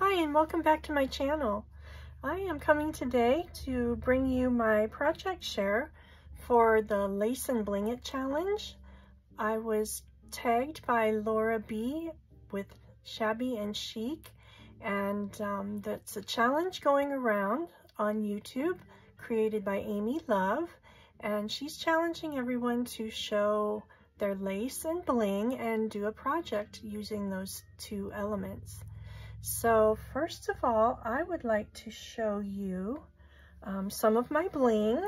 Hi, and welcome back to my channel. I am coming today to bring you my project share for the Lace and Bling It challenge. I was tagged by Laura B with Shabby and Chic, and that's a challenge going around on YouTube created by Amy Love, and she's challenging everyone to show their lace and bling and do a project using those two elements. So first of all, I would like to show you some of my bling.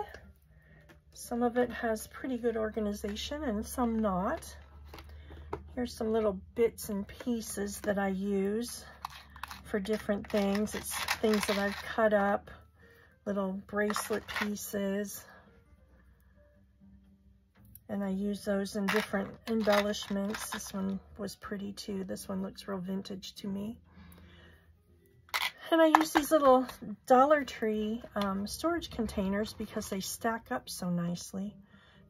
Some of it has pretty good organization and some not. Here's some little bits and pieces that I use for different things. It's things that I've cut up, little bracelet pieces. And I use those in different embellishments. This one was pretty too. This one looks real vintage to me. And I use these little Dollar Tree storage containers because they stack up so nicely.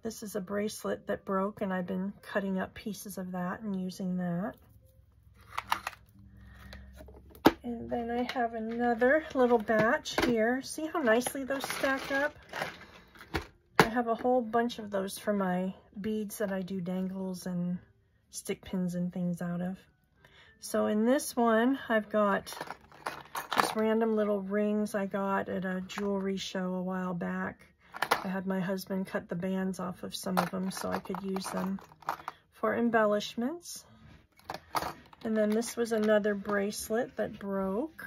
This is a bracelet that broke, and I've been cutting up pieces of that and using that. And then I have another little batch here. See how nicely those stack up? I have a whole bunch of those for my beads that I do dangles and stick pins and things out of. So in this one, I've got just random little rings I got at a jewelry show a while back. I had my husband cut the bands off of some of them so I could use them for embellishments. And then this was another bracelet that broke,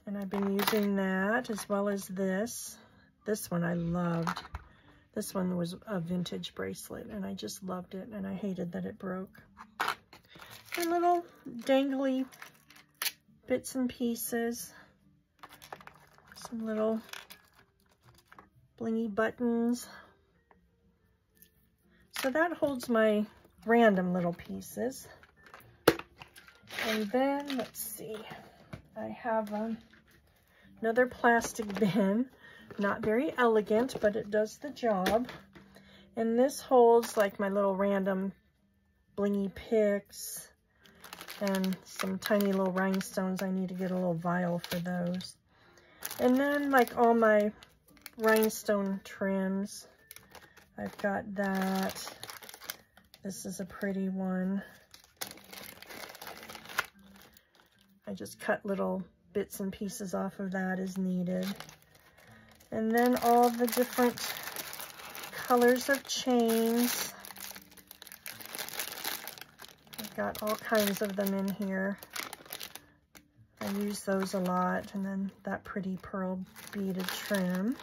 and I've been using that as well as this. This one I loved. This one was a vintage bracelet, and I just loved it, and I hated that it broke. And little dangly bits and pieces. Some little blingy buttons. So that holds my random little pieces. And then, let's see, I have another plastic bin. Not very elegant, but it does the job. And this holds like my little random blingy picks and some tiny little rhinestones. I need to get a little vial for those. And then like all my rhinestone trims. I've got that. This is a pretty one. I just cut little bits and pieces off of that as needed. And then all the different colors of chains. I've got all kinds of them in here. I use those a lot. And then that pretty pearl beaded trim.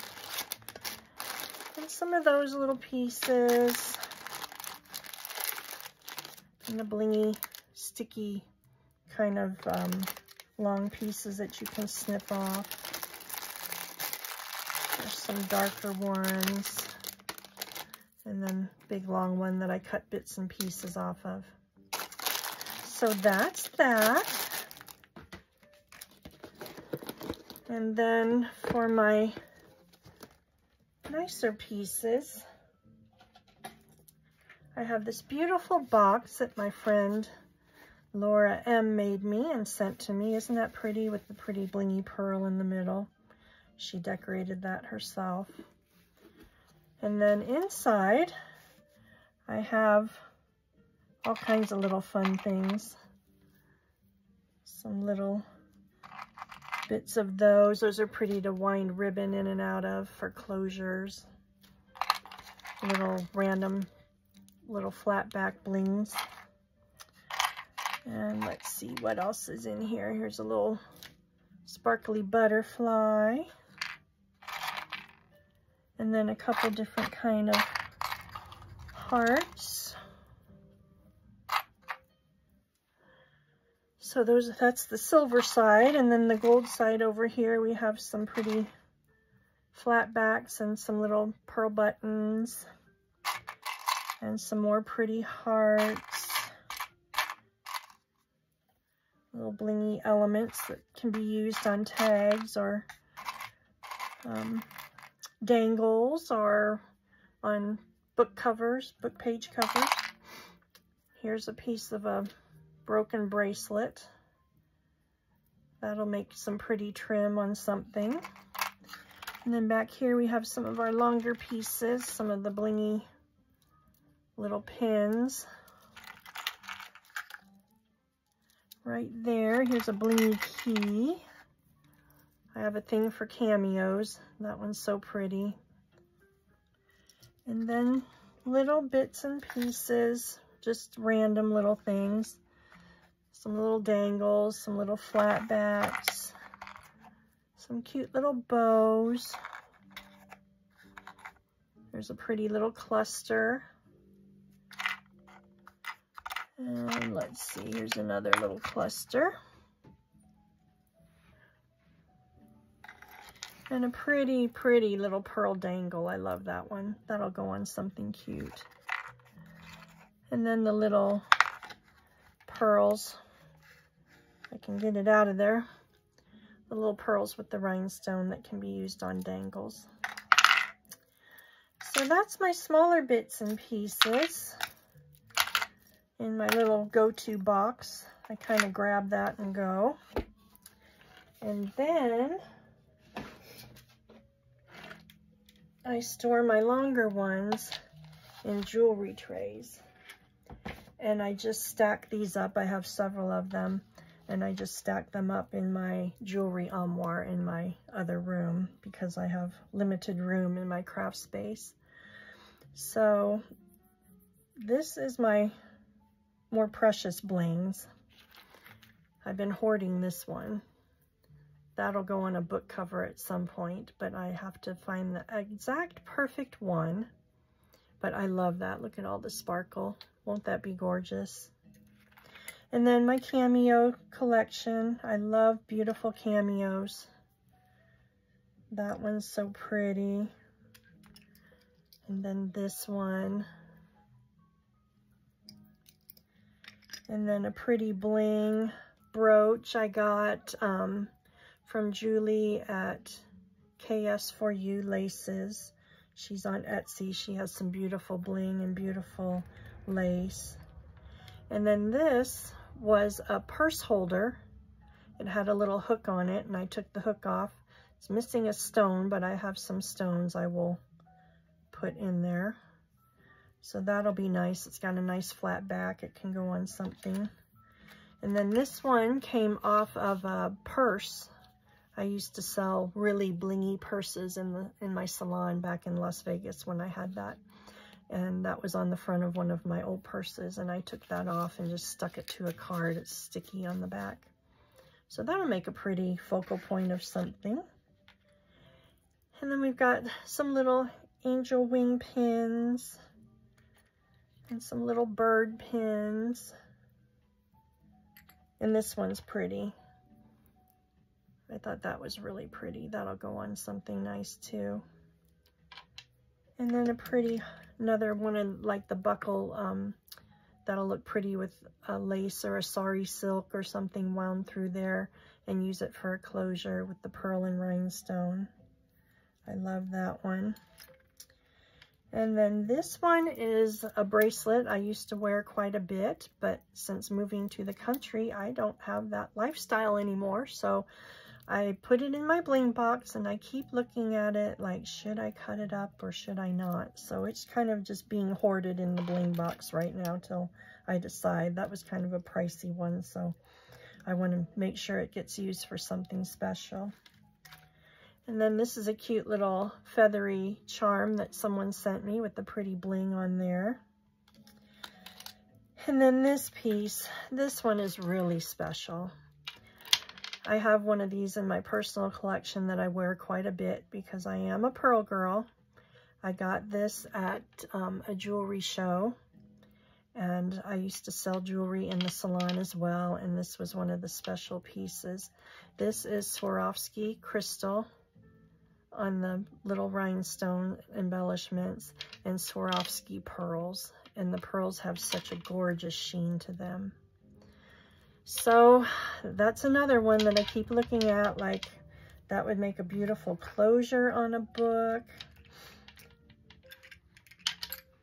And some of those little pieces. And the blingy, sticky kind of long pieces that you can snip off. There's some darker ones, and then big long one that I cut bits and pieces off of. So that's that. And then for my nicer pieces, I have this beautiful box that my friend Laura M made me and sent to me. Isn't that pretty, with the pretty blingy pearl in the middle? She decorated that herself. And then inside, I have all kinds of little fun things. Some little bits of those. Those are pretty to wind ribbon in and out of for closures. Little random, little flat back blings. And let's see what else is in here. Here's a little sparkly butterfly. And then a couple different kind of hearts. So that's the silver side, and then the gold side over here we have some pretty flat backs and some little pearl buttons and some more pretty hearts. Little blingy elements that can be used on tags or dangles or on book covers, book page covers. Here's a piece of a broken bracelet. That'll make some pretty trim on something. And then back here we have some of our longer pieces, some of the blingy little pins. Right there, here's a blingy key. I have a thing for cameos. That one's so pretty. And then little bits and pieces, just random little things. Some little dangles, some little flat backs, some cute little bows. There's a pretty little cluster. And let's see, here's another little cluster. And a pretty, pretty little pearl dangle. I love that one. That'll go on something cute. And then the little pearls. I can get it out of there. The little pearls with the rhinestone that can be used on dangles. So that's my smaller bits and pieces in my little go-to box. I kind of grab that and go. And then I store my longer ones in jewelry trays. And I just stack these up. I have several of them. And I just stack them up in my jewelry armoire in my other room because I have limited room in my craft space. So this is my more precious blings. I've been hoarding this one. That'll go on a book cover at some point, but I have to find the exact perfect one. But I love that. Look at all the sparkle. Won't that be gorgeous? And then my cameo collection. I love beautiful cameos. That one's so pretty. And then this one. And then a pretty bling brooch I got from Julie at KS4U Laces. She's on Etsy. She has some beautiful bling and beautiful lace. And then this was a purse holder. It had a little hook on it, and I took the hook off. It's missing a stone, but I have some stones I will put in there. So that'll be nice. It's got a nice flat back. It can go on something. And then this one came off of a purse. I used to sell really blingy purses in my salon back in Las Vegas when I had that. And that was on the front of one of my old purses, and I took that off and just stuck it to a card. It's sticky on the back. So that'll make a pretty focal point of something. And then we've got some little angel wing pins and some little bird pins. And this one's pretty. I thought that was really pretty. That'll go on something nice too. And then a pretty, another one in like the buckle, that'll look pretty with a lace or a sari silk or something wound through there, and use it for a closure with the pearl and rhinestone. I love that one. And then this one is a bracelet I used to wear quite a bit, but since moving to the country, I don't have that lifestyle anymore. So I put it in my bling box, and I keep looking at it like, should I cut it up or should I not? So it's kind of just being hoarded in the bling box right now till I decide. That was kind of a pricey one, so I want to make sure it gets used for something special. And then this is a cute little feathery charm that someone sent me with the pretty bling on there. And then this piece, this one is really special. I have one of these in my personal collection that I wear quite a bit because I am a pearl girl. I got this at a jewelry show, and I used to sell jewelry in the salon as well, and this was one of the special pieces. This is Swarovski crystal on the little rhinestone embellishments and Swarovski pearls, and the pearls have such a gorgeous sheen to them. So that's another one that I keep looking at, like that would make a beautiful closure on a book.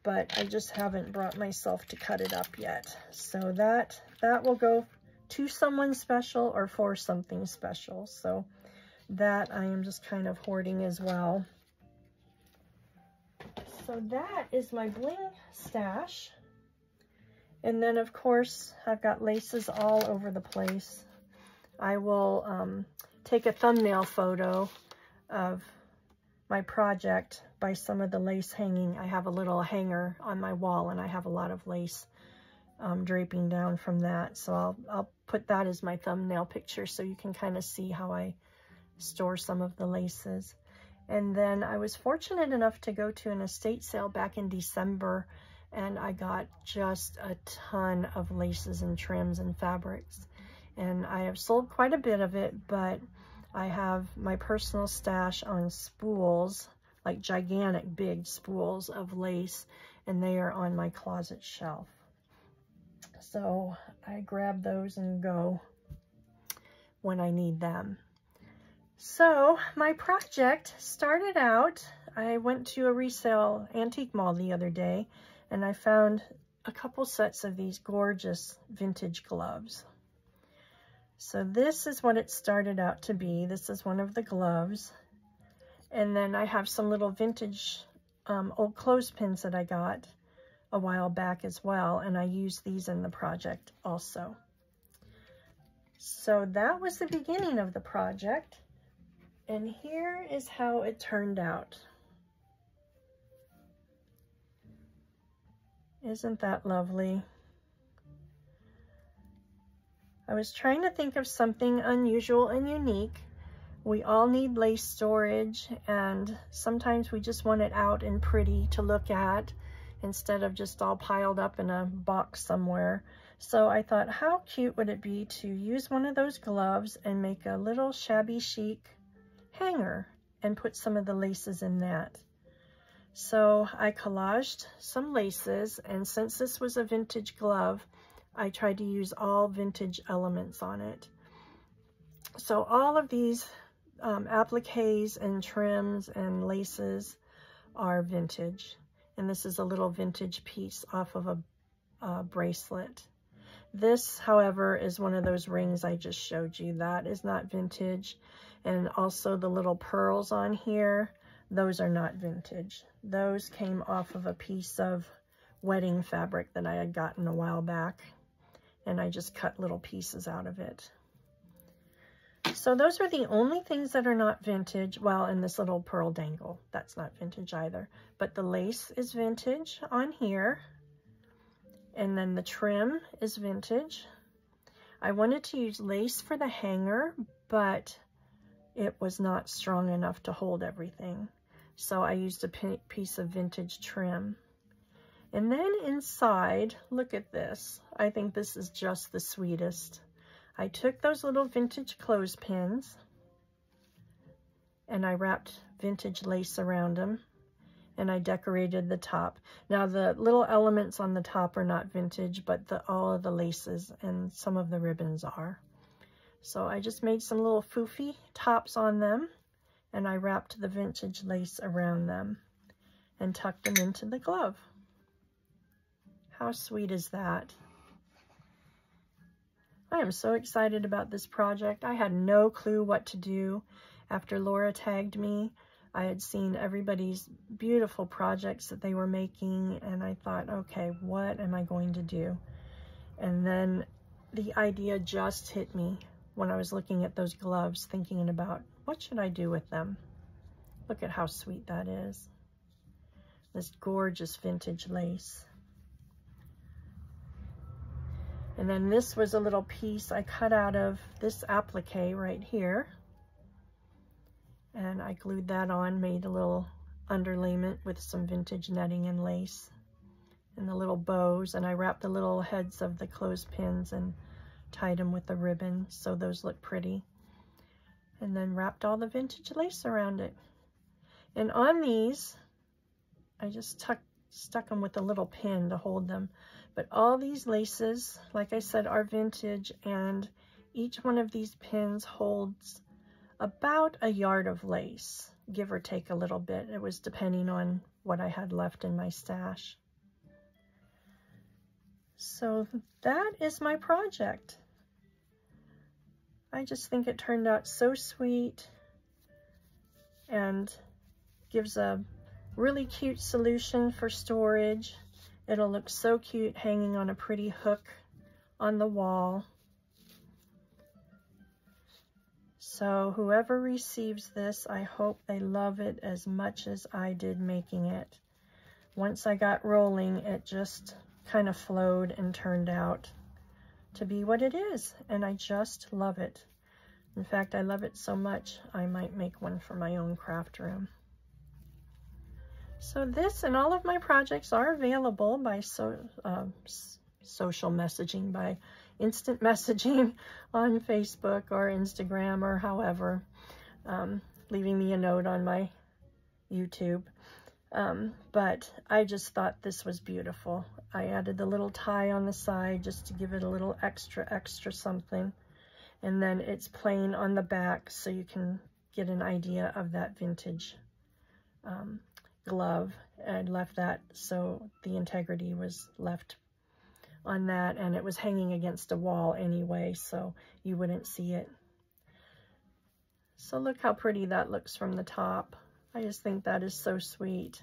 But I just haven't brought myself to cut it up yet. So that will go to someone special or for something special. So that I am just kind of hoarding as well. So that is my bling stash. And then of course, I've got laces all over the place. I will take a thumbnail photo of my project by some of the lace hanging. I have a little hanger on my wall and I have a lot of lace draping down from that. So I'll put that as my thumbnail picture so you can kind of see how I store some of the laces. And then I was fortunate enough to go to an estate sale back in December, and I got just a ton of laces and trims and fabrics. And I have sold quite a bit of it, but I have my personal stash on spools, like gigantic big spools of lace, and they are on my closet shelf. So I grab those and go when I need them. So my project started out, I went to a resale antique mall the other day, and I found a couple sets of these gorgeous vintage gloves. So this is what it started out to be. This is one of the gloves. And then I have some little vintage old clothespins that I got a while back as well, and I used these in the project also. So that was the beginning of the project. And here is how it turned out. Isn't that lovely? I was trying to think of something unusual and unique. We all need lace storage, and sometimes we just want it out and pretty to look at instead of just all piled up in a box somewhere. So I thought, how cute would it be to use one of those gloves and make a little shabby chic hanger and put some of the laces in that. So I collaged some laces, and since this was a vintage glove, I tried to use all vintage elements on it. So all of these appliques and trims and laces are vintage, and this is a little vintage piece off of a bracelet. This, however, is one of those rings I just showed you. That is not vintage. And also the little pearls on here, those are not vintage. Those came off of a piece of wedding fabric that I had gotten a while back, and I just cut little pieces out of it. So those are the only things that are not vintage. Well, and this little pearl dangle, that's not vintage either. But the lace is vintage on here. And then the trim is vintage. I wanted to use lace for the hanger, but it was not strong enough to hold everything. So I used a piece of vintage trim. And then inside, look at this. I think this is just the sweetest. I took those little vintage clothespins and I wrapped vintage lace around them, and I decorated the top. Now the little elements on the top are not vintage, but all of the laces and some of the ribbons are. So I just made some little foofy tops on them, and I wrapped the vintage lace around them and tucked them into the glove. How sweet is that? I am so excited about this project. I had no clue what to do. After Laura tagged me, I had seen everybody's beautiful projects that they were making, and I thought, okay, what am I going to do? And then the idea just hit me when I was looking at those gloves, thinking about what should I do with them? Look at how sweet that is. This gorgeous vintage lace. And then this was a little piece I cut out of this applique right here. And I glued that on, made a little underlayment with some vintage netting and lace and the little bows. And I wrapped the little heads of the clothespins and tied them with the ribbon so those look pretty. And then wrapped all the vintage lace around it. And on these, I just stuck them with a little pin to hold them. But all these laces, like I said, are vintage, and each one of these pins holds about a yard of lace, give or take a little bit. It was depending on what I had left in my stash. So that is my project. I just think it turned out so sweet and gives a really cute solution for storage. It'll look so cute hanging on a pretty hook on the wall. So whoever receives this, I hope they love it as much as I did making it. Once I got rolling, it just kind of flowed and turned out to be what it is, and I just love it. In fact, I love it so much, I might make one for my own craft room. So this and all of my projects are available by social messaging, by instant messaging on Facebook or Instagram or however, leaving me a note on my YouTube. But I just thought this was beautiful. I added the little tie on the side just to give it a little extra something. And then it's plain on the back so you can get an idea of that vintage glove. I left that so the integrity was left on that, and it was hanging against a wall anyway, so you wouldn't see it. So look how pretty that looks from the top. I just think that is so sweet.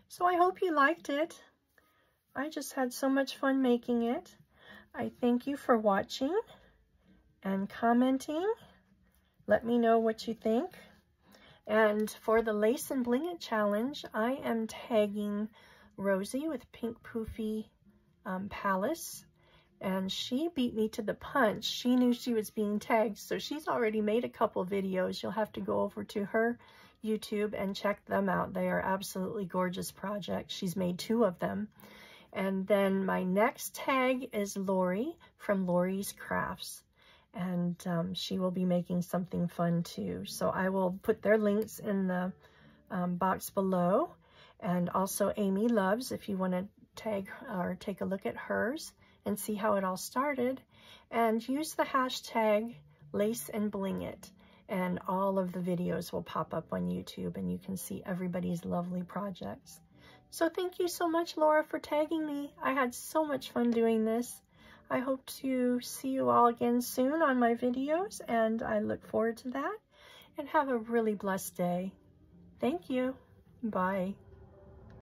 So I hope you liked it. I just had so much fun making it. I thank you for watching and commenting. Let me know what you think. And for the Lace and Bling It challenge, I am tagging Rosie with Pink Poofy Palace. And she beat me to the punch. She knew she was being tagged, so she's already made a couple videos. You'll have to go over to her YouTube and check them out. They are absolutely gorgeous projects. She's made 2 of them. And then my next tag is Lori from Lori's Crafts. And she will be making something fun too. So I will put their links in the box below. And also Amy Loves, if you want to tag or take a look at hers and see how it all started. And use the hashtag Lace and Bling It. And all of the videos will pop up on YouTube and you can see everybody's lovely projects. So thank you so much, Laura, for tagging me. I had so much fun doing this. I hope to see you all again soon on my videos, and I look forward to that. And have a really blessed day. Thank you. Bye.